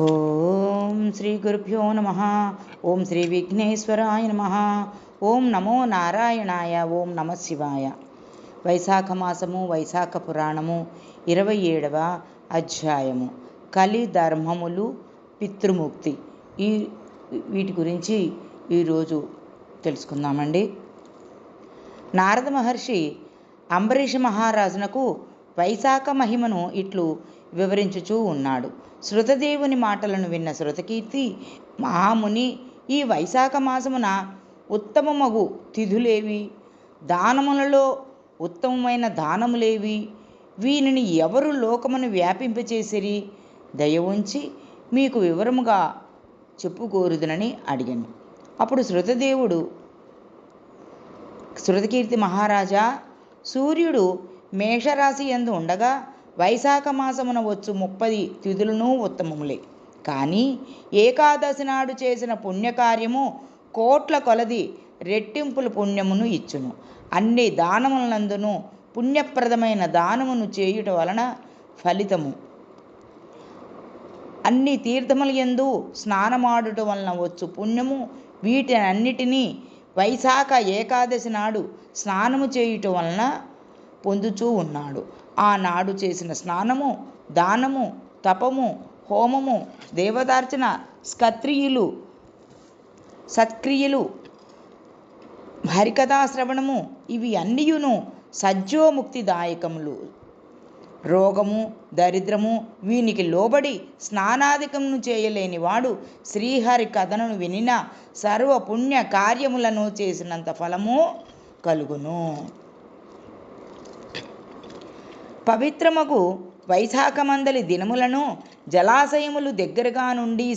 ఓం శ్రీ గురుభ్యో నమ. ఓం శ్రీ విఘ్నేశ్వరాయ నమ. ఓం నమో నారాయణాయ. ఓం నమ శివాయ. వైశాఖ మాసము, వైశాఖ పురాణము 27వ అధ్యాయము. కలి ధర్మములు, పితృముక్తి. వీటి గురించి ఈరోజు తెలుసుకుందామండి. నారద మహర్షి అంబరీష మహారాజునకు వైశాఖ మహిమను ఇట్లు వివరించుచూ ఉన్నాడు. శృతదేవుని మాటలను విన్న శృతకీర్తి మహాముని, ఈ వైశాఖ మాసమున ఉత్తమమగు తిథులేవి? దానములలో ఉత్తమమైన దానములేవి? వీనిని ఎవరు లోకమును వ్యాపింపచేసిరి? దయ ఉంచి మీకు వివరముగా చెప్పుకోరుదునని అడిగాను. అప్పుడు శృతదేవుడు, శృతకీర్తి మహారాజా, సూర్యుడు మేషరాశి యందు ఉండగా వైశాఖ మాసమున వచ్చు 30 తిథులను ఉత్తమములే. కానీ ఏకాదశి నాడు చేసిన పుణ్యకార్యము కోట్ల కొలది రెట్టింపుల పుణ్యమును ఇచ్చును. అన్ని దానములందును పుణ్యప్రదమైన దానమును చేయుట వలన ఫలితము, అన్ని తీర్థముల యందు స్నానమాడుట వలన వచ్చు పుణ్యము, వీటన్నిటినీ వైశాఖ ఏకాదశి నాడు స్నానము చేయుట వలన పొందుచూ ఉన్నాడు. ఆనాడు చేసిన స్నానము, దానము, తపము, హోమము, దేవతార్చన, సత్క్రియలు, హరికథాశ్రవణము, ఇవి అన్నియును సజ్జోముక్తిదాయకములు. రోగము, దరిద్రము వీనికి లోబడి స్నానాధికమును చేయలేని వాడు శ్రీహరి కథను వినిన సర్వపుణ్య కార్యములను చేసినంత ఫలము కలుగును. పవిత్రమగు వైశాఖమందలి దినములను జలాశయములు దగ్గరగా ఉండి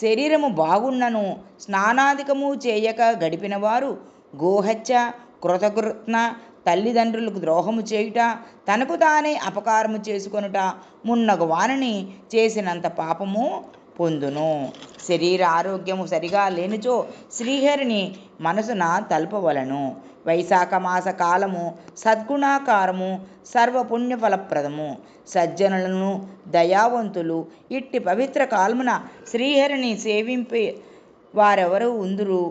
శరీరము బాగున్నను స్నానాధికము చేయక గడిపిన వారు గోహత్య, కృతకృత్న, తల్లిదండ్రులకు ద్రోహము చేయుట, తనకు తానే అపకారము చేసుకొనుట మున్నగు వారిని చేసినంత పాపము పొందును. శరీర ఆరోగ్యము సరిగా లేనిచో శ్రీహరిని మనసున తలుపవలను. వైశాఖ మాస కాలము సద్గుణాకారము, సర్వపుణ్య ఫలప్రదము. సజ్జనులను, దయావంతులు ఇట్టి పవిత్ర కాలమున శ్రీహరిని సేవింపే వారెవరు ఉందురు?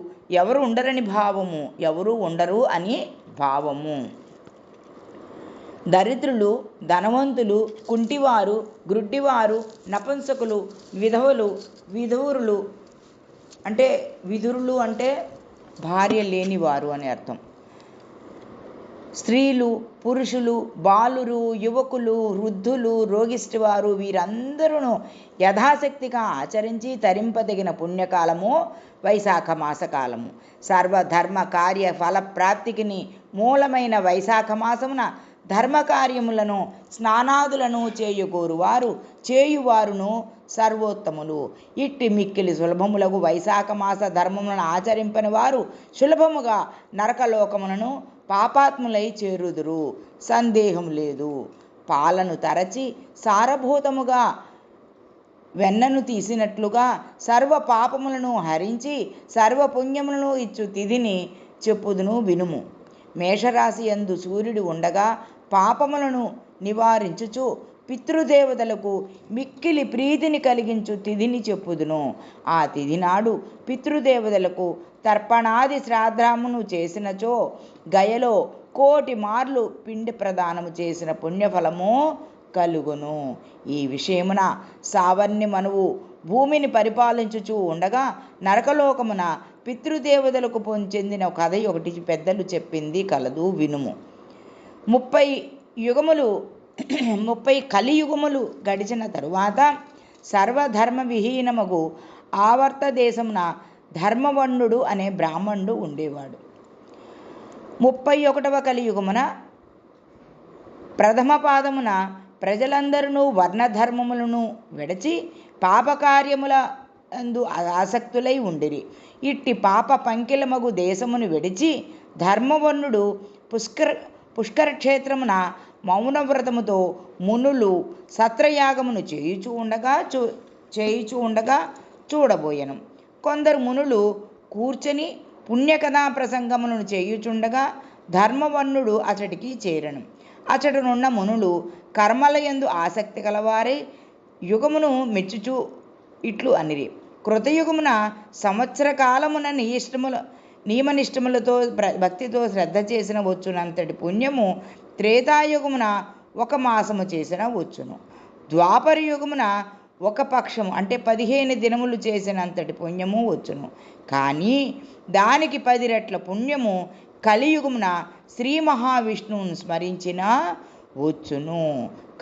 ఎవరు ఉండరని భావము, ఎవరు ఉండరు అని భావము. దరిద్రులు, ధనవంతులు, కుంటివారు, గ్రుడ్డివారు, నపుంసకులు, విధురులు అంటే భార్య లేనివారు అని అర్థం. స్త్రీలు, పురుషులు, బాలురు, యువకులు, వృద్ధులు, రోగిష్టివారు వీరందరూ యథాశక్తిగా ఆచరించి తరింపదగిన పుణ్యకాలము వైశాఖ మాసకాలము. సర్వధర్మ కార్య ఫలప్రాప్తికి మూలమైన వైశాఖ మాసమున ధర్మకార్యములను, స్నానాదులను చేయువారును సర్వోత్తములు. ఇట్టి మిక్కిలి సులభములకు వైశాఖ మాస ధర్మములను ఆచరింపని వారు సులభముగా నరకలోకములను పాపాత్ములై చేరుదురు, సందేహం లేదు. పాలను తరచి సారభూతముగా వెన్నను తీసినట్లుగా సర్వ పాపములను హరించి సర్వపుణ్యములను ఇచ్చు తిథిని చెప్పుదును వినుము. మేషరాశి యందు సూర్యుడు ఉండగా పాపములను నివారించుచు పితృదేవతలకు మిక్కిలి ప్రీతిని కలిగించు తిథిని చెప్పుదును. ఆ తిథి నాడు పితృదేవతలకు తర్పణాది శ్రాద్ధమును చేసినచో గయలో 1,000,000 మార్లు పిండి ప్రదానము చేసిన పుణ్యఫలము కలుగును. ఈ విషయమున సావర్ణి మనువు భూమిని పరిపాలించుచూ ఉండగా నరకలోకమున పితృదేవతలకు చెందిన కథ ఒకటి పెద్దలు చెప్పింది కలదు వినుము. 30 కలియుగములు గడిచిన తరువాత సర్వధర్మ విహీనమగు ఆవర్త దేశమున ధర్మవర్ణుడు అనే బ్రాహ్మణుడు ఉండేవాడు. 31వ కలియుగమున ప్రథమ పాదమున ప్రజలందరూ వర్ణధర్మములను విడచి పాపకార్యముల అందు ఆసక్తులై ఉండిరి. ఇట్టి పాప పంకిలమగు దేశమును విడిచి ధర్మవర్ణుడు పుష్కరక్షేత్రమున మౌనవ్రతముతో మునులు సత్రయాగమును చేయుచూ ఉండగా చూడబోయెను. కొందరు మునులు కూర్చొని పుణ్యకథా ప్రసంగములను చేయుచుండగా ధర్మవర్ణుడు అచటికి చేరెను. అచటనున్న మునులు కర్మలయందు ఆసక్తి కలవారై యుగమును మెచ్చుచు ఇట్లు అనిరి. కృతయుగమున సంవత్సర కాలమున నియమనిష్టములతో భక్తితో శ్రద్ధ చేసిన వచ్చునంతటి పుణ్యము త్రేతాయుగమున 1 మాసము చేసిన వచ్చును. ద్వాపర యుగమున 1 పక్షము అంటే 15 దినములు చేసినంతటి పుణ్యము వచ్చును. కానీ దానికి 10 రెట్ల పుణ్యము కలియుగమున శ్రీ మహావిష్ణువును స్మరించిన వచ్చును.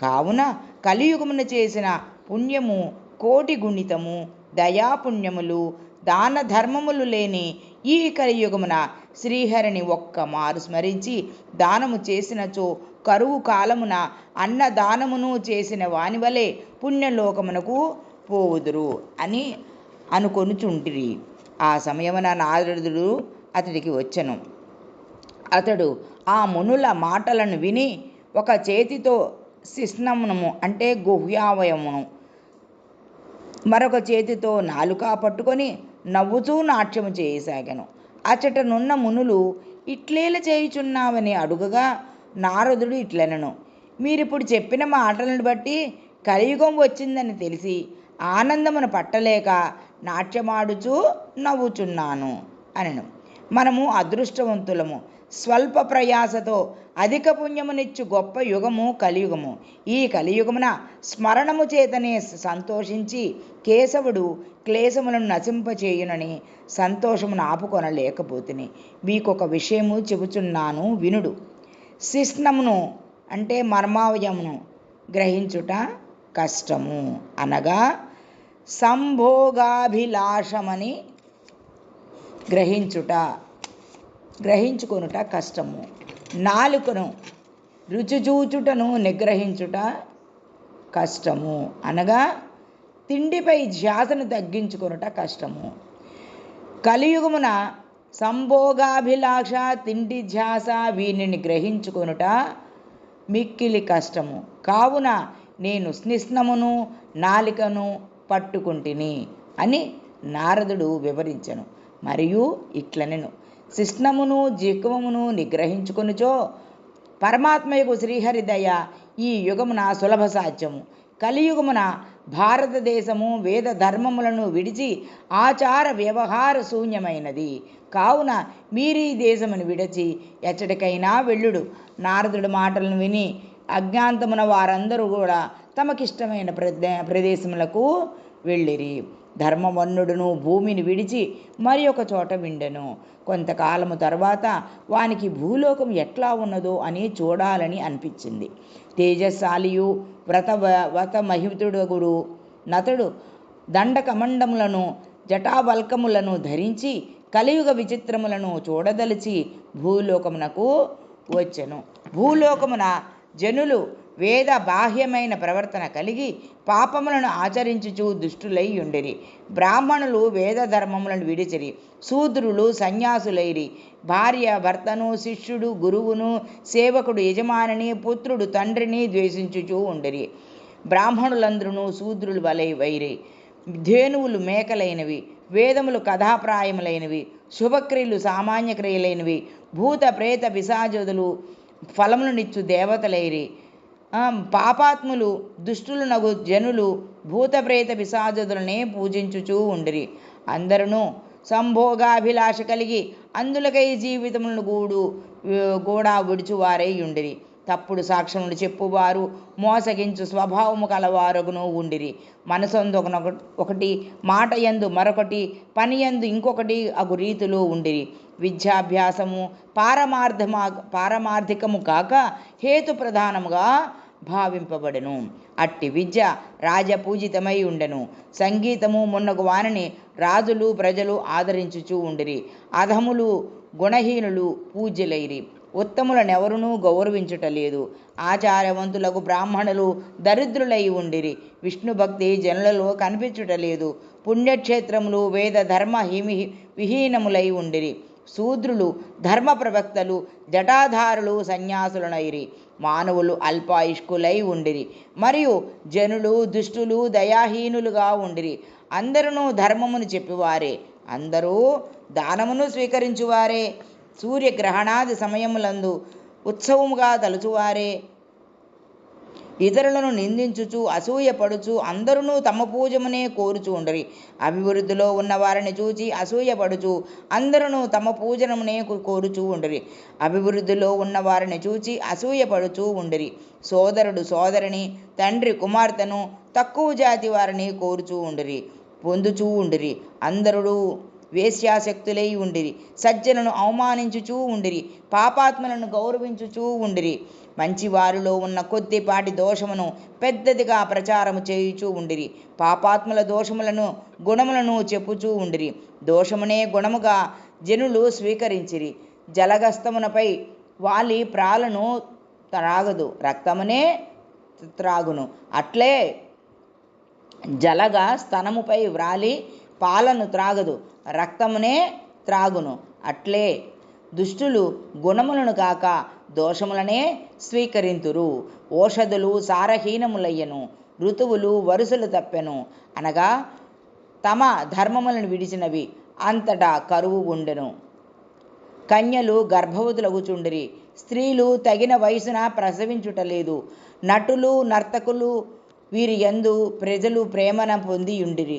కావున కలియుగమున చేసిన పుణ్యము కోటి గుణితము. దయాపుణ్యములు దాన ధర్మములు లేని ఈ కలియుగమున శ్రీహరిని ఒక్కమారు స్మరించి దానము చేసినచో కరువు కాలమున అన్నదానమును చేసిన వాని వలె పుణ్యలోకమునకు పోవుదురు అని అనుకొనుచుంటిరి. ఆ సమయమున నారదుడు అతడికి వచ్చెను. అతడు ఆ మునుల మాటలను విని ఒక చేతితో శిశ్నమును అంటే గుహ్యావయమును మరొక చేతితో నాలుక పట్టుకొని నవ్వుతూ నాట్యము చేయసాగాను. అచటనున్న మునులు ఇట్లేల చేయుచున్నావని అడుగగా నారదుడు ఇట్లనెను. మీరిప్పుడు చెప్పిన మాటలను బట్టి కలియుగం వచ్చిందని తెలిసి ఆనందమును పట్టలేక నాట్యమాడుచూ నవ్వుచున్నాను అనెను. మనము అదృష్టవంతులము. స్వల్ప ప్రయాసతో అధిక పుణ్యమునిచ్చు గొప్ప యుగము కలియుగము. ఈ కలియుగమున స్మరణము చేతనే సంతోషించి కేశవుడు క్లేశములను నశింపచేయునని సంతోషమును ఆపుకొనలేకపోతుని. మీకొక విషయము చెబుచున్నాను వినుడు. శిశ్నమును అంటే మర్మావయమును గ్రహించుట కష్టము. అనగా సంభోగాభిలాషమని గ్రహించుకొనుట కష్టము. నాలుకను రుచిచూచుటను నిగ్రహించుట కష్టము. అనగా తిండిపై ధ్యాసను తగ్గించుకొనుట కష్టము. కలియుగమున సంభోగాభిలాష తిండి ధ్యాస వీనిని గ్రహించుకొనుట మిక్కిలి కష్టము. కావున నేను స్నిష్ణమును నాలికను పట్టుకుంటిని అని నారదుడు వివరించెను. మరియు ఇట్లనెను. శిష్ణమును జిహ్వమును నిగ్రహించుకొనుచో పరమాత్మయకు శ్రీహరి దయ ఈ యుగమున సులభ సాధ్యము. కలియుగమున భారతదేశము వేద ధర్మములను విడిచి ఆచార వ్యవహార శూన్యమైనది. కావున మీరీ దేశమును విడిచి ఎచ్చటికైనా వెళ్ళుడు. నారదుడి మాటలను విని అజ్ఞాంతమున వారందరూ కూడా తమకిష్టమైన ప్రదేశములకు వెళ్ళిరి. ధర్మవన్నుడును భూమిని విడిచి మరి ఒక చోట విండెను. కొంతకాలము తర్వాత వానికి భూలోకం ఎట్లా ఉన్నదో అని చూడాలని అనిపించింది. తేజస్శాలియు వ్రతమహితుడగుడు నతుడు దండకమండములను జటావల్కములను ధరించి కలియుగ విచిత్రములను చూడదలిచి భూలోకమునకు వచ్చెను. భూలోకమున జనులు వేద బాహ్యమైన ప్రవర్తన కలిగి పాపములను ఆచరించుచు దుష్టులై ఉండిరి. బ్రాహ్మణులు వేద ధర్మములను విడిచిరి. శూద్రులు సన్యాసులైరి. భార్య భర్తను, శిష్యుడు గురువును, సేవకుడు యజమానిని, పుత్రుడు తండ్రిని ద్వేషించుచూ ఉండిరి. బ్రాహ్మణులందరూ శూద్రులు వలె వైరి. ధేనువులు మేకలైనవి, వేదములు కథాప్రాయములైనవి, శుభక్రియలు సామాన్య క్రియలైనవి, భూత ప్రేత పిశాచులు ఫలములనిచ్చు దేవతలైరి. పాపాత్ములు దుష్టులునగు జనులు భూత ప్రేత పిశాచులనే పూజించుచూ ఉండిరి. అందరూ సంభోగాభిలాష కలిగి అందులకై జీవితములను కూడా విడుచువారై ఉండిరి. తప్పుడు సాక్ష్యములు చెప్పువారు, మోసగించు స్వభావము కలవారుగును ఉండిరి. మనసందు ఒకటి, మాట యందు మరొకటి, పని యందు ఇంకొకటి అగు రీతిలో ఉండిరి. విద్యాభ్యాసము పారమార్థికము కాక హేతు ప్రధానముగా భావింపబడెను. అట్టి విద్య రాజపూజితమై ఉండెను. సంగీతము మున్నగు వానిని రాజులు ప్రజలు ఆదరించుచూ ఉండిరి. అధములు గుణహీనులు పూజ్యులైరి. ఉత్తములనెవరునూ గౌరవించుటలేదు. ఆచారవంతులకు బ్రాహ్మణులు దరిద్రులై ఉండిరి. విష్ణుభక్తి జనులలో కనిపించుటలేదు. పుణ్యక్షేత్రములు వేద ధర్మ విహీనములై ఉండిరి. శూద్రులు ధర్మ ప్రవక్తలు జటాధారులు సన్యాసులనైరి. మానవులు అల్పాయుష్కులై ఉండిరి. మరియు జనులు దుష్టులు దయాహీనులుగా ఉండిరి. అందరూ ధర్మమును చెప్పివారే, అందరూ దానమును స్వీకరించువారే, సూర్యగ్రహణాది సమయములందు ఉత్సవముగా తలుచువారే, ఇతరులను నిందించుచు అసూయపడుచు అందరూ తమ పూజమునే కోరుచు ఉండరి. అభివృద్ధిలో ఉన్న వారిని చూచి అసూయపడుచు అందరూ తమ పూజనమునే కోరుచూ ఉండరి. అభివృద్ధిలో ఉన్న వారిని చూచి అసూయపడుచూ ఉండిరి. సోదరుడు సోదరిని, తండ్రి కుమార్తెను, తక్కువ జాతి వారిని కోరుచూ ఉండిరి, పొందుచూ ఉండిరి. అందరూ వేశ్యాశక్తులై ఉండిరి. సజ్జనులను అవమానించుచూ ఉండిరి, పాపాత్మలను గౌరవించుచూ ఉండిరి. మంచివారిలో ఉన్న కొద్దిపాటి దోషమును పెద్దదిగా ప్రచారము చేయుచూ ఉండిరి. పాపాత్ముల దోషములను గుణములను చెప్పుచూ ఉండిరి. దోషమునే గుణముగా జనులు స్వీకరించిరి. జలగస్తమునపై వాలి ప్రాలను త్రాగదు, రక్తమునే త్రాగును. అట్లే జలగ స్తనముపై వ్రాలి పాలను త్రాగదు, రక్తమునే త్రాగును. అట్లే దుష్టులు గుణములను కాక దోషములనే స్వీకరింతురు. ఓషధులు సారహీనములయ్యను, ఋతువులు వరుసలు తప్పెను. అనగా తమ ధర్మములను విడిచినవి అంతటా కరువు ఉండెను. కన్యలు గర్భవతులగుచుండిరి. స్త్రీలు తగిన వయసున ప్రసవించుటలేదు. నటులు నర్తకులు వీరి యందు ప్రజలు ప్రేమన పొందియుండిరి.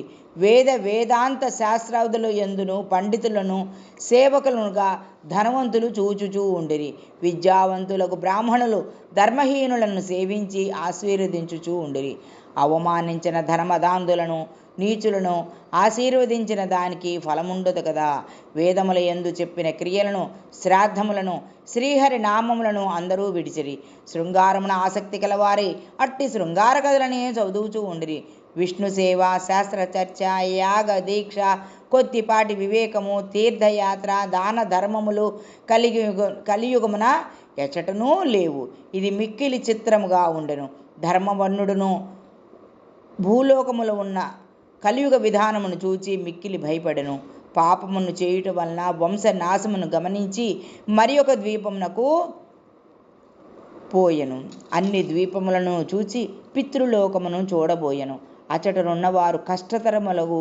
వేదాంత శాస్త్రాదుల యందును పండితులను సేవకులనుగా ధనవంతులు చూచుచూ ఉండిరి. విద్యావంతులకు బ్రాహ్మణులు ధర్మహీనులను సేవించి ఆశీర్వదించుచూ ఉండిరి. అవమానించిన ధర్మదాంధులను నీచులను ఆశీర్వదించిన దానికి ఫలముండదు కదా. వేదముల యందు చెప్పిన క్రియలను, శ్రాద్ధములను, శ్రీహరి నామములను అందరూ విడిచిరి. శృంగారమున ఆసక్తి కలవారి అట్టి శృంగార కథలనే చదువుచూ ఉండిరి. విష్ణు సేవ, శాస్త్ర చర్చ, యాగ దీక్ష, కొద్దిపాటి వివేకము, తీర్థయాత్ర, దాన ధర్మములు కలియుగమున ఎచటనూ లేవు. ఇది మిక్కిలి చిత్రముగా ఉండెను. ధర్మవర్ణుడును భూలోకములో ఉన్న కలియుగ విధానమును చూచి మిక్కిలి భయపడెను. పాపమును చేయుట వలన వంశనాశమును గమనించి మరి ఒక ద్వీపమునకు పోయెను. అన్ని ద్వీపములను చూచి పితృలోకమును చూడబోయెను. అచటనున్నవారు కష్టతరములగు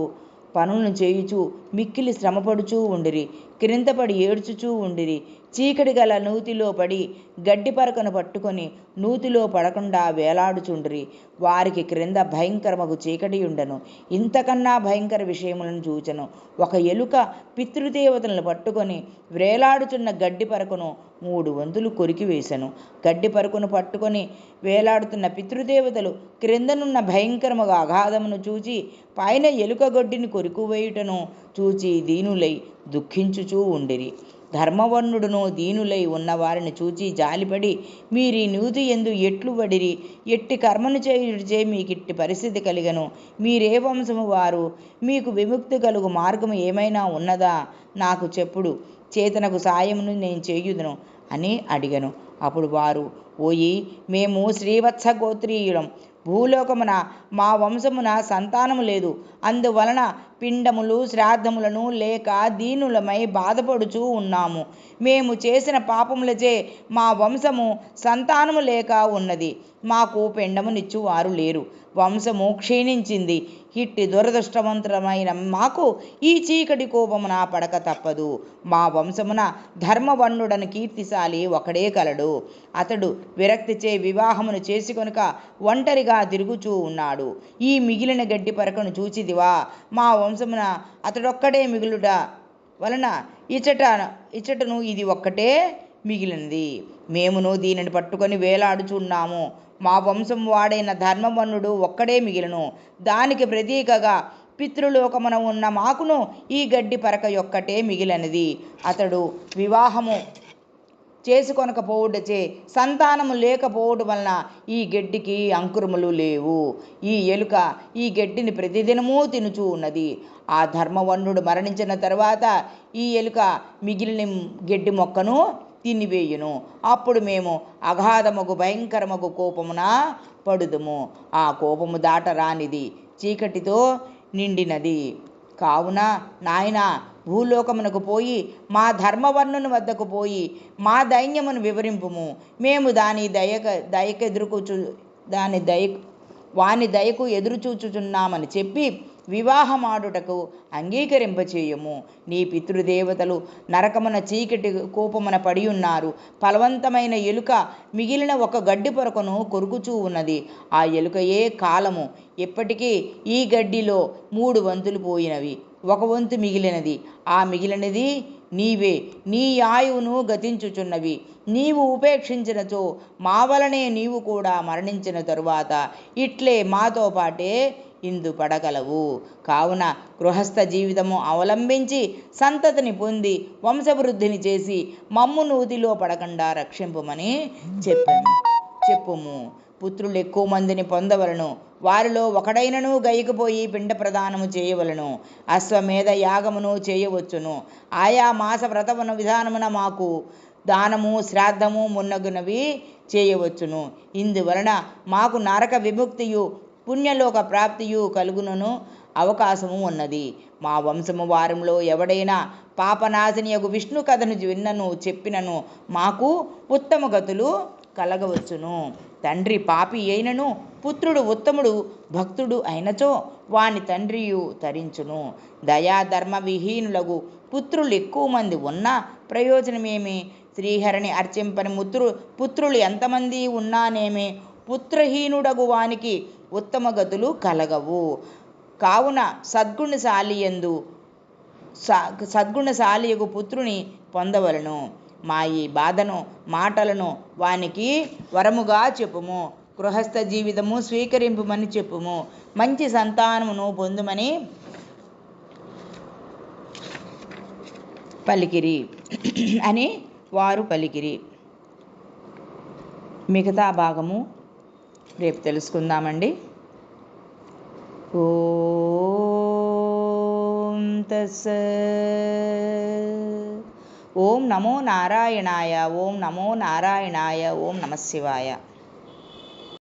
పనులను చేయుచు మిక్కిలి శ్రమపడుచూ ఉండిరి. క్రిందపడి ఏడ్చుచూ ఉండిరి. చీకటి గల నూతిలో పడి గడ్డి పరకను పట్టుకొని నూతిలో పడకుండా వేలాడుచుండిరి. వారికి క్రింద భయంకరమగు చీకటి ఉండెను. ఇంతకన్నా భయంకర విషయములను చూచెను. ఒక ఎలుక పితృదేవతలను పట్టుకొని వేలాడుచున్న గడ్డి పరకను 3 వంతులు కొరికి వేశను. గడ్డి పరకును పట్టుకొని వేలాడుతున్న పితృదేవతలు క్రిందనున్న భయంకరముగా అగాధమును చూచి పైన ఎలుక గొడ్డిని కొరికివేయుటను చూచి దీనులై దుఃఖించుచూ ఉండిరి. ధర్మవర్ణుడును దీనులై ఉన్నవారిని చూచి జాలిపడి, మీరీ నూతి యందు ఎట్లు వడిరి? ఎట్టి కర్మను చేయుటచే మీకిట్టి పరిస్థితి కలిగను? మీరే వంశము వారు? మీకు విముక్తి కలుగు మార్గము ఏమైనా ఉన్నదా? నాకు చెప్పుడు, చేతనకు సాయమును నేను చేయుదును అని అడిగను. అప్పుడు వారు, ఓయి, మేము శ్రీవత్స గోత్రీయులం. భూలోకమున మా వంశమున సంతానము లేదు. అందువలన పిండములు శ్రాద్ధములను లేక దీనులమై బాధపడుచూ ఉన్నాము. మేము చేసిన పాపములచే మా వంశము సంతానము లేక ఉన్నది. మాకు పిండమునిచ్చు వారు లేరు. వంశము క్షీణించింది. ఇట్టి దురదృష్టవంతమైన మాకు ఈ చీకటి కోపమున పడక తప్పదు. మా వంశమున ధర్మవర్ణుడను కీర్తిశాలి ఒకడే కలడు. అతడు విరక్తిచే వివాహమును చేసుకొనక ఒంటరిగా తిరుగుచూ ఉన్నాడు. ఈ మిగిలిన గడ్డి పరకను చూచిదివా? మా వంశమున అతడొక్కడే మిగులుట వలన ఇచ్చటను ఇది ఒక్కటే మిగిలినది. మేమును దీనిని పట్టుకొని వేలాడుచున్నాము. మా వంశం వాడైన ధర్మవర్ణుడు ఒక్కడే మిగిలను. దానికి ప్రతీకగా పితృలోకమున ఉన్న మాకును ఈ గడ్డి పరక ఒక్కటే మిగిలినది. అతడు వివాహము చేసుకొనకపోవుటచే సంతానము లేకపోవడం వలన ఈ గడ్డికి అంకురములు లేవు. ఈ ఎలుక ఈ గడ్డిని ప్రతిదినమూ తినుచూ ఉన్నది. ఆ ధర్మవర్ణుడు మరణించిన తర్వాత ఈ ఎలుక మిగిలిన గడ్డి మొక్కను తినివేయును. అప్పుడు మేము అగాధమగు భయంకరమగు కోపమున పడుదుము. ఆ కోపము దాటరానిది, చీకటితో నిండినది. కావున నాయన, భూలోకమునకు పోయి మా ధర్మవర్ణుని వద్దకు పోయి మా దైన్యమును వివరింపుము. మేము వాని దయకు ఎదురుచూచుచున్నామని చెప్పి వివాహమాడుటకు అంగీకరింపచేయము. నీ పితృదేవతలు నరకమున చీకటి కోపమున పడి ఉన్నారు. ఫలవంతమైన ఎలుక మిగిలిన ఒక గడ్డి పొరకను కొరుకుచూ ఉన్నది. ఆ ఎలుకయే కాలము. ఇప్పటికీ ఈ గడ్డిలో 3 వంతులు పోయినవి, 1 వంతు మిగిలినది. ఆ మిగిలినది నీవే. నీ ఆయువును గతించుచున్నవి. నీవు ఉపేక్షించినచో మా వలనే నీవు కూడా మరణించిన తరువాత ఇట్లే మాతో పాటే ఇందు పడగలవు. కావున గృహస్థ జీవితము అవలంబించి సంతతిని పొంది వంశవృద్ధిని చేసి మమ్ము నూతిలో పడకుండా రక్షింపమని చెప్పుము. పుత్రులు ఎక్కువ మందిని పొందవలను. వారిలో ఒకడైనను గైకిపోయి పిండ ప్రదానము చేయవలను. అశ్వమేధ యాగమును చేయవచ్చును. ఆయా మాస వ్రతమున విధానమున మాకు దానము శ్రాద్ధము మున్నగునవి చేయవచ్చును. ఇందువలన మాకు నరక విముక్తియు పుణ్యలోక ప్రాప్తియు కలుగునను అవకాశము ఉన్నది. మా వంశము వారంలో ఎవడైనా పాపనాశినియగు విష్ణు కథను విన్నను చెప్పినను మాకు ఉత్తమ గతులు కలగవచ్చును. తండ్రి పాపి అయినను పుత్రుడు ఉత్తముడు భక్తుడు అయినచో వాని తండ్రియు తరించును. దయాధర్మ విహీనులగు పుత్రులు ఎక్కువ మంది ఉన్నా ప్రయోజనమేమి? శ్రీహరిని అర్చింపని పుత్రులు ఎంతమంది ఉన్నానేమి? పుత్రహీనుడగు వానికి ఉత్తమ గతులు కలగవు. కావున సద్గుణశాలియగు పుత్రుని పొందవలను. మా ఈ బాధను మాటలను వానికి వరముగా చెప్పుము. గృహస్థ జీవితము స్వీకరింపుమని చెప్పుము. మంచి సంతానమును పొందుమని పలికిరి అని వారు పలికిరి. మిగతా భాగము రేపు తెలుసుకుందామండి. ఓం తత్సత్. ఓం నమో నారాయణాయ. ఓం నమో నారాయణాయ. ఓం నమః శివాయ.